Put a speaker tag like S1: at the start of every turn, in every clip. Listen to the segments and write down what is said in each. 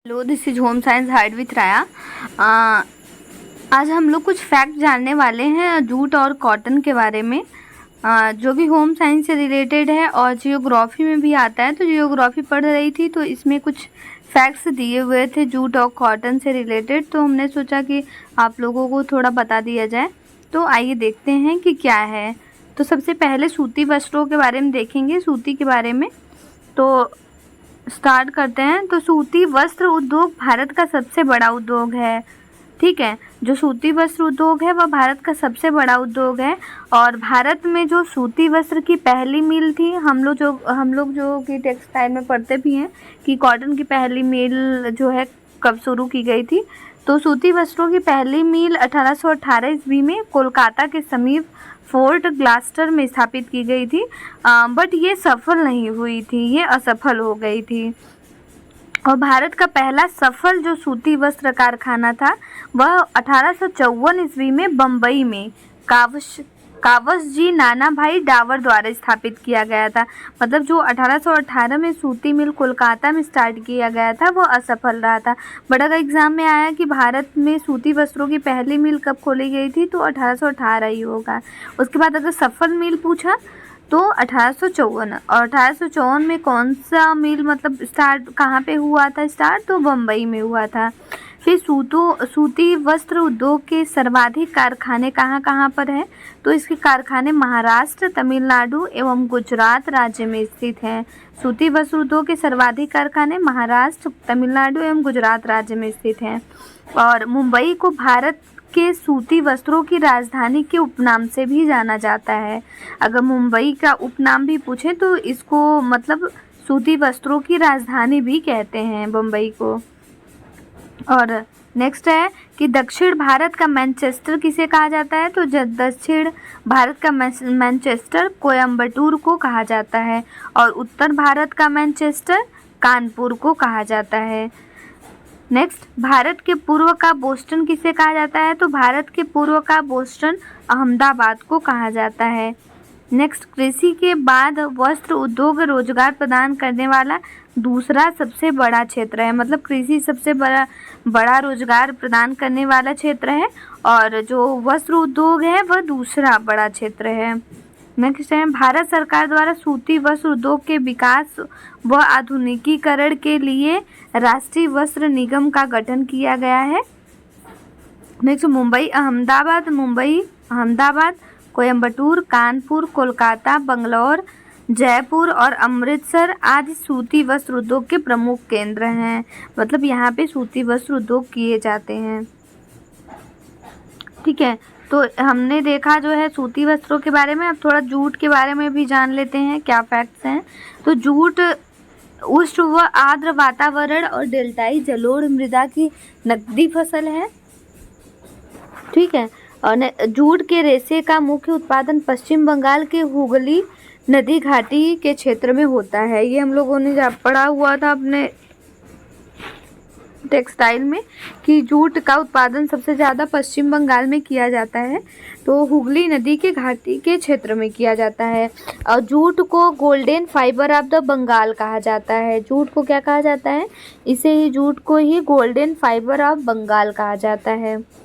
S1: Hello, this is home science hide with राया। आज हम लोग कुछ फैक्ट जानने वाले हैं जूट और कॉटन के बारे में, जो कि होम साइंस से रिलेटेड है और जियोग्राफी में भी आता है। तो जियोग्राफी पढ़ रही थी तो इसमें कुछ फैक्ट्स दिए हुए थे जूट और कॉटन से रिलेटेड, तो हमने सोचा कि आप लोगों को थोड़ा बता दिया जाए। तो आइए देखते हैं कि क्या है। तो सबसे पहले सूती वस्त्रों के बारे में देखेंगे, सूती के बारे में। तो स्टार्ट करते हैं। तो सूती वस्त्र उद्योग भारत का सबसे बड़ा उद्योग है। ठीक है, जो सूती वस्त्र उद्योग है वह भारत का सबसे बड़ा उद्योग है। और भारत में जो सूती वस्त्र की पहली मिल थी, हम लोग जो कि टेक्सटाइल में पढ़ते भी हैं कि कॉटन की पहली मिल जो है कब शुरू की गई थी। तो सूती वस्त्रों की पहली मिल 1818 ईस्वी में कोलकाता के समीप फोर्ट ग्लास्टर में स्थापित की गई थी, बट ये सफल नहीं हुई थी, ये असफल हो गई थी। और भारत का पहला सफल जो सूती वस्त्र कारखाना था वह 1854 ईस्वी में बम्बई में कावस जी नाना भाई डावर द्वारा स्थापित किया गया था। मतलब जो 1818 में सूती मिल कोलकाता में स्टार्ट किया गया था वो असफल रहा था। बड़ा का एग्जाम में आया कि भारत में सूती वस्त्रों की पहली मिल कब खोली गई थी, तो 1818 ही होगा। उसके बाद अगर सफल मिल पूछा तो 1854। और 1854 में कौन सा मिल मतलब स्टार्ट कहाँ पे हुआ था स्टार्ट, तो बम्बई में हुआ था। फिर सूती वस्त्र उद्योग के सर्वाधिक कारखाने कहाँ कहाँ पर हैं, तो इसके कारखाने महाराष्ट्र, तमिलनाडु एवं गुजरात राज्य में स्थित हैं। सूती वस्त्र उद्योग के सर्वाधिक कारखाने महाराष्ट्र, तमिलनाडु एवं गुजरात राज्य में स्थित हैं। और मुंबई को भारत के सूती वस्त्रों की राजधानी के उपनाम से भी जाना जाता है। अगर मुंबई का उपनाम भी पूछे तो इसको मतलब सूती वस्त्रों की राजधानी भी कहते हैं मुंबई को। और नेक्स्ट है कि दक्षिण भारत का मैनचेस्टर किसे कहा जाता है, तो दक्षिण भारत का मैनचेस्टर कोयम्बटूर को कहा जाता है। और उत्तर भारत का मैनचेस्टर कानपुर को कहा जाता है। नेक्स्ट, भारत के पूर्व का बोस्टन किसे कहा जाता है, तो भारत के पूर्व का बोस्टन अहमदाबाद को कहा जाता है। नेक्स्ट, कृषि के बाद वस्त्र उद्योग रोजगार प्रदान करने वाला दूसरा सबसे बड़ा क्षेत्र है। मतलब कृषि सबसे बड़ा रोजगार प्रदान करने वाला क्षेत्र है और जो वस्त्र उद्योग है वह दूसरा बड़ा क्षेत्र है। नेक्स्ट है, भारत सरकार द्वारा सूती वस्त्र उद्योग के विकास व आधुनिकीकरण के लिए राष्ट्रीय वस्त्र निगम का गठन किया गया है। नेक्स्ट, मुंबई अहमदाबाद, कोयम्बटूर, कानपुर, कोलकाता, बंगलौर, जयपुर और अमृतसर आदि सूती वस्त्र उद्योग के प्रमुख केंद्र हैं। मतलब यहाँ पे सूती वस्त्र उद्योग किए जाते हैं। ठीक है, तो हमने देखा जो है सूती वस्त्रों के बारे में। अब थोड़ा जूट के बारे में भी जान लेते हैं क्या फैक्ट्स हैं। तो जूट उष्ण व आर्द्र वातावरण और डेल्टाई जलोढ़ मृदा की नकदी फसल है। ठीक है, और जूट के रेशे का मुख्य उत्पादन पश्चिम बंगाल के हुगली नदी घाटी के क्षेत्र में होता है। ये हम लोगों ने पढ़ा हुआ था अपने टेक्सटाइल में कि जूट का उत्पादन सबसे ज़्यादा पश्चिम बंगाल में किया जाता है। तो हुगली नदी के घाटी के क्षेत्र में किया जाता है। और जूट को golden fibre of the Bengal कहा जाता है। जूट को क्या कहा जाता है, इसे ही जूट को ही गोल्डन फाइबर ऑफ बंगाल कहा जाता है।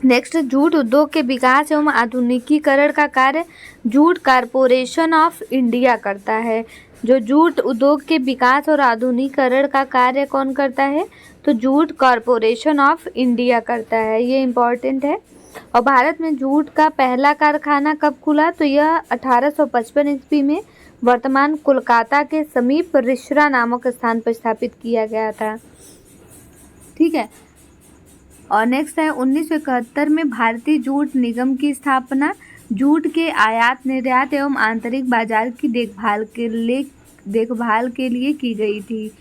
S1: नेक्स्ट, जूट उद्योग के विकास एवं आधुनिकीकरण का कार्य जूट कारपोरेशन ऑफ इंडिया करता है। जो जूट उद्योग के विकास और आधुनिकीकरण का कार्य कौन करता है, तो जूट कॉरपोरेशन ऑफ इंडिया करता है। ये इम्पॉर्टेंट है। और भारत में जूट का पहला कारखाना कब खुला, तो यह 1855 ईस्वी में वर्तमान कोलकाता के समीप रिसरा नामक स्थान पर स्थापित किया गया था। ठीक है, और नेक्स्ट है 1971 में भारतीय जूट निगम की स्थापना जूट के आयात निर्यात एवं आंतरिक बाजार की देखभाल के लिए की गई थी।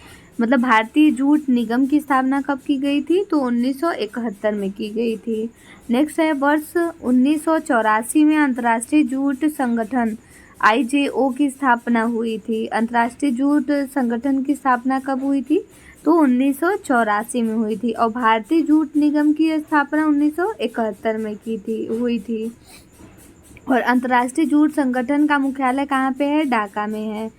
S1: मतलब भारतीय जूट निगम की स्थापना कब की गई थी, तो 1971 में की गई थी। नेक्स्ट है, वर्ष 1984 में अंतर्राष्ट्रीय जूट संगठन IJO की स्थापना हुई थी। अंतर्राष्ट्रीय जूट संगठन की स्थापना कब हुई थी, तो 1984 में हुई थी। और भारतीय जूट निगम की स्थापना 1971 में हुई थी। और अंतर्राष्ट्रीय जूट संगठन का मुख्यालय कहाँ पे है, ढाका में है।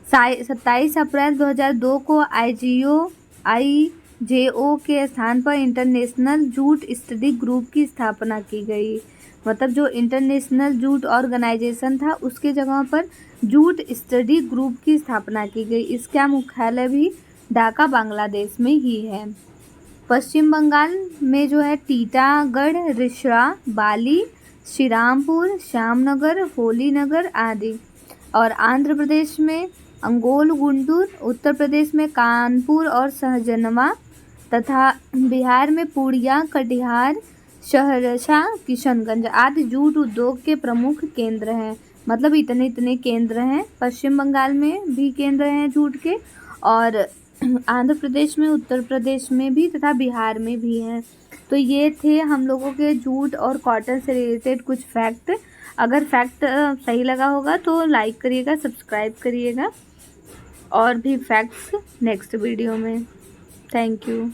S1: 27 अप्रैल 2002 को IJO IJO के स्थान पर इंटरनेशनल जूट स्टडी ग्रुप की स्थापना की गई। मतलब जो इंटरनेशनल जूट ऑर्गेनाइजेशन था उसके जगह पर जूट स्टडी ग्रुप की स्थापना की गई। इसका मुख्यालय भी ढाका बांग्लादेश में ही है। पश्चिम बंगाल में जो है टीटागढ़, रिष्णा, बाली, श्रीरामपुर, श्यामनगर, होलीनगर आदि। और आंध्र प्रदेश में अंगोल, गुंटूर, उत्तर प्रदेश में कानपुर और सहजनवा तथा बिहार में पूर्णिया, कटिहार, सहरसा, किशनगंज आदि जूट उद्योग के प्रमुख केंद्र हैं। मतलब इतने केंद्र हैं। पश्चिम बंगाल में भी केंद्र हैं जूट के, और आंध्र प्रदेश में, उत्तर प्रदेश में भी तथा बिहार में भी हैं। तो ये थे हम लोगों के जूट और कॉटन से रिलेटेड कुछ फैक्ट। अगर फैक्ट सही लगा होगा तो लाइक करिएगा, सब्सक्राइब करिएगा, और भी फैक्ट्स नेक्स्ट वीडियो में। Thank you.